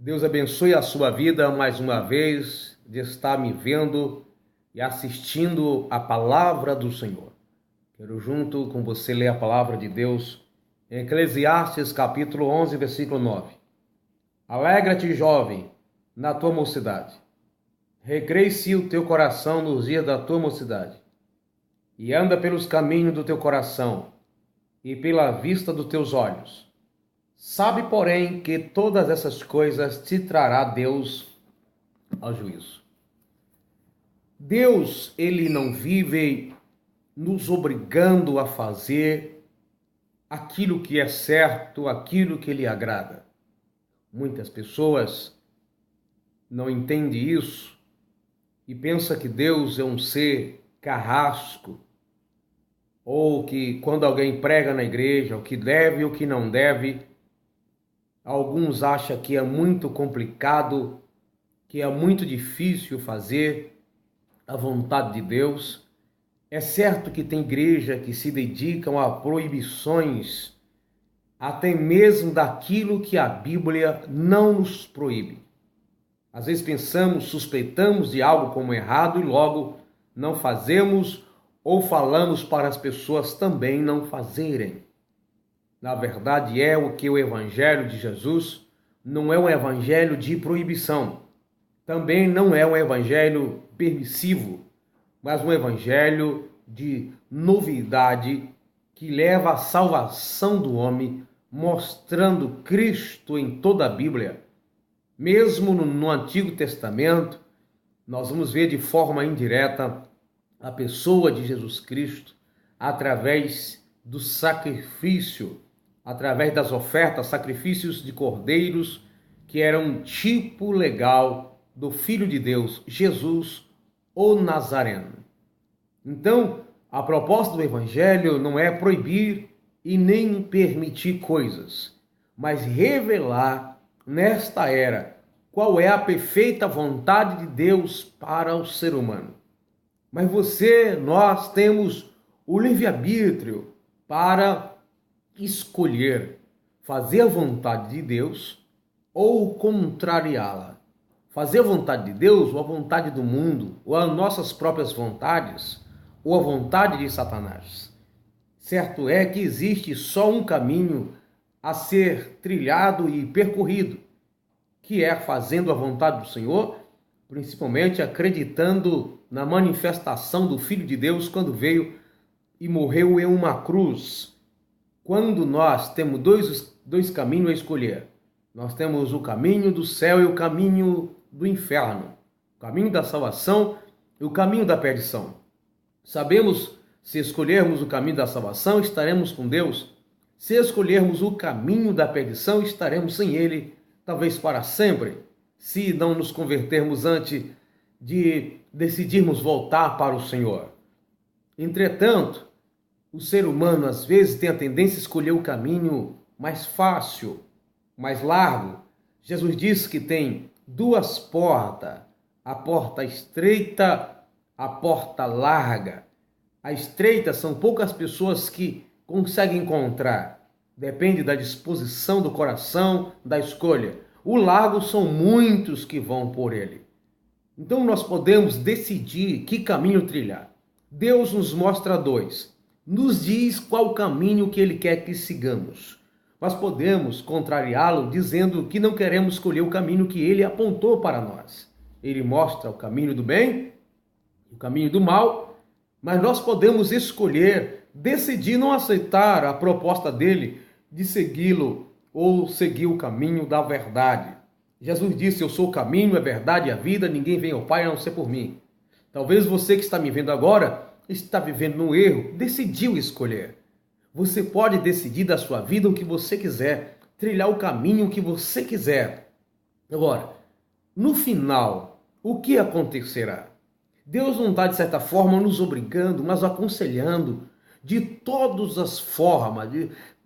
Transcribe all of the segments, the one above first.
Deus abençoe a sua vida mais uma vez de estar me vendo e assistindo a palavra do Senhor. Quero junto com você ler a palavra de Deus em Eclesiastes capítulo 11, versículo 9. Alegra-te, jovem, na tua mocidade. Recreie-se o teu coração nos dias da tua mocidade. E anda pelos caminhos do teu coração e pela vista dos teus olhos. Sabe, porém, que todas essas coisas te trará Deus ao juízo. Deus, ele não vive nos obrigando a fazer aquilo que é certo, aquilo que lhe agrada. Muitas pessoas não entendem isso e pensam que Deus é um ser carrasco, ou que quando alguém prega na igreja, o que deve e o que não deve, alguns acham que é muito complicado, que é muito difícil fazer a vontade de Deus. É certo que tem igreja que se dedicam a proibições, até mesmo daquilo que a Bíblia não nos proíbe. Às vezes pensamos, suspeitamos de algo como errado e logo não fazemos ou falamos para as pessoas também não fazerem. Na verdade, é o que o Evangelho de Jesus não é um evangelho de proibição. Também não é um evangelho permissivo, mas um evangelho de novidade que leva à salvação do homem, mostrando Cristo em toda a Bíblia. Mesmo no Antigo Testamento, nós vamos ver de forma indireta a pessoa de Jesus Cristo através do sacrifício, através das ofertas, sacrifícios de cordeiros, que eram um tipo legal do Filho de Deus, Jesus, o Nazareno. Então, a proposta do Evangelho não é proibir e nem permitir coisas, mas revelar nesta era qual é a perfeita vontade de Deus para o ser humano. Mas nós temos o livre-arbítrio para escolher fazer a vontade de Deus ou contrariá-la. Fazer a vontade de Deus ou a vontade do mundo, ou as nossas próprias vontades, ou a vontade de Satanás. Certo é que existe só um caminho a ser trilhado e percorrido, que é fazendo a vontade do Senhor, principalmente acreditando na manifestação do Filho de Deus quando veio e morreu em uma cruz. Quando nós temos dois caminhos a escolher, nós temos o caminho do céu e o caminho do inferno, o caminho da salvação e o caminho da perdição. Sabemos, se escolhermos o caminho da salvação, estaremos com Deus. Se escolhermos o caminho da perdição, estaremos sem Ele, talvez para sempre, se não nos convertermos antes de decidirmos voltar para o Senhor. Entretanto, o ser humano às vezes tem a tendência a escolher o caminho mais fácil, mais largo. Jesus disse que tem duas portas, a porta estreita, a porta larga. A estreita são poucas pessoas que conseguem encontrar. Depende da disposição do coração, da escolha. O largo são muitos que vão por ele. Então nós podemos decidir que caminho trilhar. Deus nos mostra dois. Nos diz qual caminho que Ele quer que sigamos. Mas podemos contrariá-lo dizendo que não queremos escolher o caminho que Ele apontou para nós. Ele mostra o caminho do bem, o caminho do mal, mas nós podemos escolher, decidir não aceitar a proposta dele de segui-lo ou seguir o caminho da verdade. Jesus disse: eu sou o caminho, a verdade e a vida, ninguém vem ao Pai a não ser por mim. Talvez você que está me vendo agora está vivendo no erro, decidiu escolher. Você pode decidir da sua vida o que você quiser, trilhar o caminho que você quiser. Agora, no final, o que acontecerá? Deus não está, de certa forma, nos obrigando, mas aconselhando de todas as formas,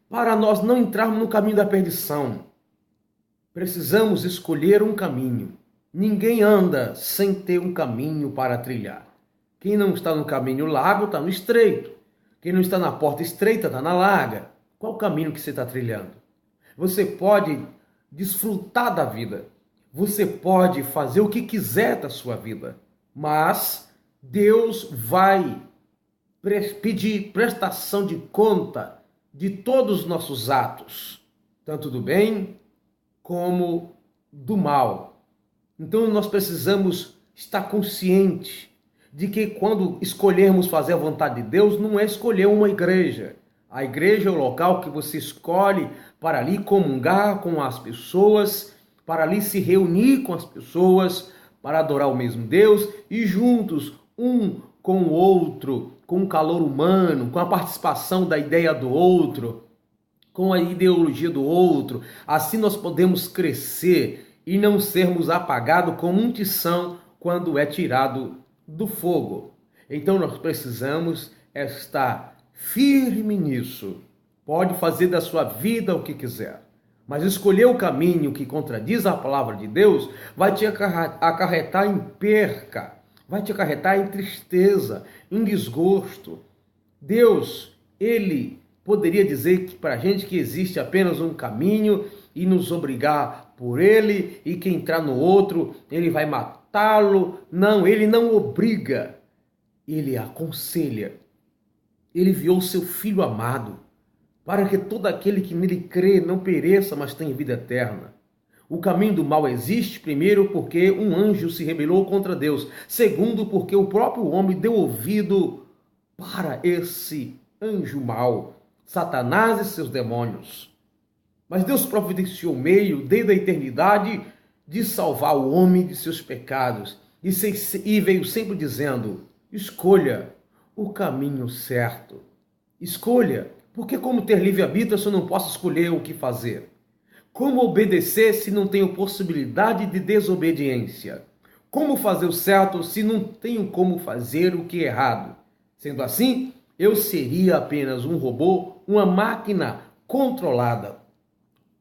para nós não entrarmos no caminho da perdição. Precisamos escolher um caminho. Ninguém anda sem ter um caminho para trilhar. Quem não está no caminho largo está no estreito. Quem não está na porta estreita está na larga. Qual o caminho que você está trilhando? Você pode desfrutar da vida. Você pode fazer o que quiser da sua vida, mas Deus vai pedir prestação de conta de todos os nossos atos, tanto do bem como do mal. Então nós precisamos estar conscientes de que quando escolhermos fazer a vontade de Deus, não é escolher uma igreja. A igreja é o local que você escolhe para ali comungar com as pessoas, para ali se reunir com as pessoas, para adorar o mesmo Deus e juntos, um com o outro, com o calor humano, com a participação da ideia do outro, com a ideologia do outro. Assim nós podemos crescer e não sermos apagados como um tição quando é tirado do fogo. Então nós precisamos estar firme nisso. Pode fazer da sua vida o que quiser, mas escolher o caminho que contradiz a palavra de Deus vai te acarretar em perca, vai te acarretar em tristeza, em desgosto. Deus, Ele poderia dizer que para a gente que existe apenas um caminho e nos obrigar por ele, e quem entrar no outro, ele vai matá-lo. Não, ele não obriga, ele aconselha. Ele enviou seu Filho amado para que todo aquele que nele crê não pereça, mas tenha vida eterna. O caminho do mal existe, primeiro, porque um anjo se rebelou contra Deus. Segundo, porque o próprio homem deu ouvido para esse anjo mau, Satanás e seus demônios. Mas Deus providenciou meio, desde a eternidade, de salvar o homem de seus pecados. E veio sempre dizendo: escolha o caminho certo. Escolha, porque como ter livre-arbítrio se eu não posso escolher o que fazer? Como obedecer se não tenho possibilidade de desobediência? Como fazer o certo se não tenho como fazer o que é errado? Sendo assim, eu seria apenas um robô, uma máquina controlada.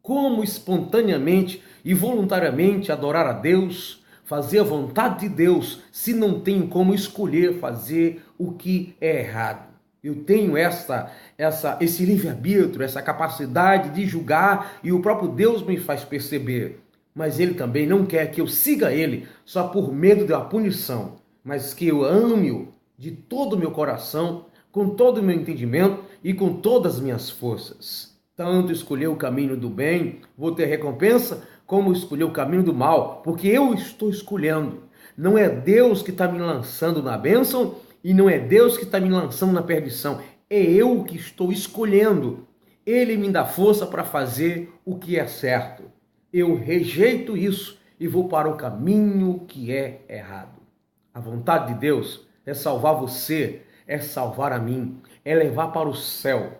Como espontaneamente e voluntariamente adorar a Deus, fazer a vontade de Deus, se não tenho como escolher fazer o que é errado? Eu tenho esse livre-arbítrio, essa capacidade de julgar, e o próprio Deus me faz perceber. Mas Ele também não quer que eu siga Ele só por medo da punição, mas que eu ame-o de todo o meu coração, com todo o meu entendimento e com todas as minhas forças. Tanto escolher o caminho do bem, vou ter recompensa, como escolher o caminho do mal, porque eu estou escolhendo. Não é Deus que está me lançando na bênção e não é Deus que está me lançando na perdição. É eu que estou escolhendo. Ele me dá força para fazer o que é certo. Eu rejeito isso e vou para o caminho que é errado. A vontade de Deus é salvar você, é salvar a mim, é levar para o céu.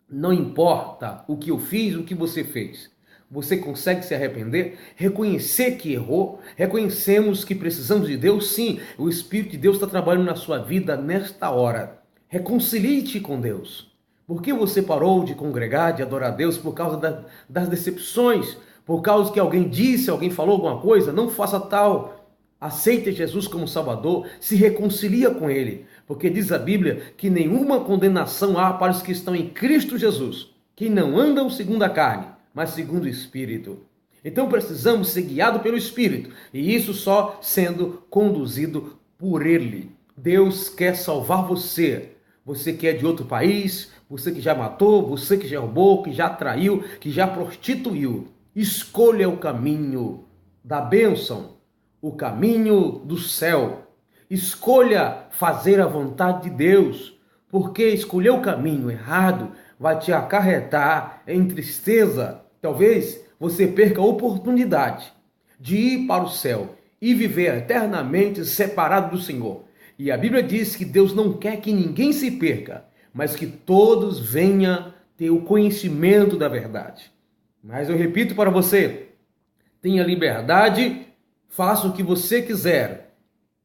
Não importa o que eu fiz, o que você fez. Você consegue se arrepender? Reconhecer que errou? Reconhecemos que precisamos de Deus? Sim, o Espírito de Deus está trabalhando na sua vida nesta hora. Reconcilie-te com Deus. Por que você parou de congregar, de adorar a Deus? Por causa das decepções? Por causa que alguém disse, alguém falou alguma coisa? Não faça tal. Aceite Jesus como Salvador, se reconcilia com Ele, porque diz a Bíblia que nenhuma condenação há para os que estão em Cristo Jesus, que não andam segundo a carne, mas segundo o Espírito. Então precisamos ser guiados pelo Espírito, e isso só sendo conduzido por Ele. Deus quer salvar você. Você que é de outro país, você que já matou, você que já roubou, que já traiu, que já prostituiu. Escolha o caminho da bênção, o caminho do céu. Escolha fazer a vontade de Deus, porque escolher o caminho errado vai te acarretar em tristeza. Talvez você perca a oportunidade de ir para o céu e viver eternamente separado do Senhor. E a Bíblia diz que Deus não quer que ninguém se perca, mas que todos venham ter o conhecimento da verdade. Mas eu repito para você, tenha liberdade, faça o que você quiser,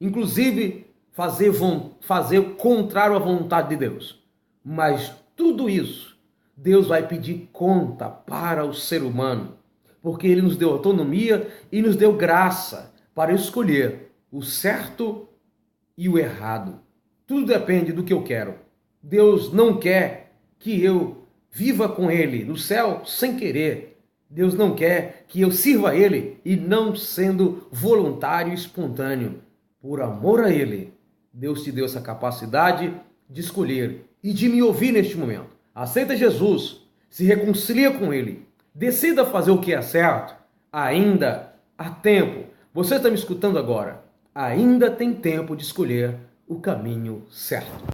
inclusive fazer contrário à vontade de Deus. Mas tudo isso, Deus vai pedir conta para o ser humano, porque Ele nos deu autonomia e nos deu graça para escolher o certo e o errado. Tudo depende do que eu quero. Deus não quer que eu viva com Ele no céu sem querer. Deus não quer que eu sirva a Ele e não sendo voluntário e espontâneo. Por amor a Ele, Deus te deu essa capacidade de escolher e de me ouvir neste momento. Aceita Jesus, se reconcilia com Ele, decida fazer o que é certo. Ainda há tempo. Você está me escutando agora? Ainda tem tempo de escolher o caminho certo.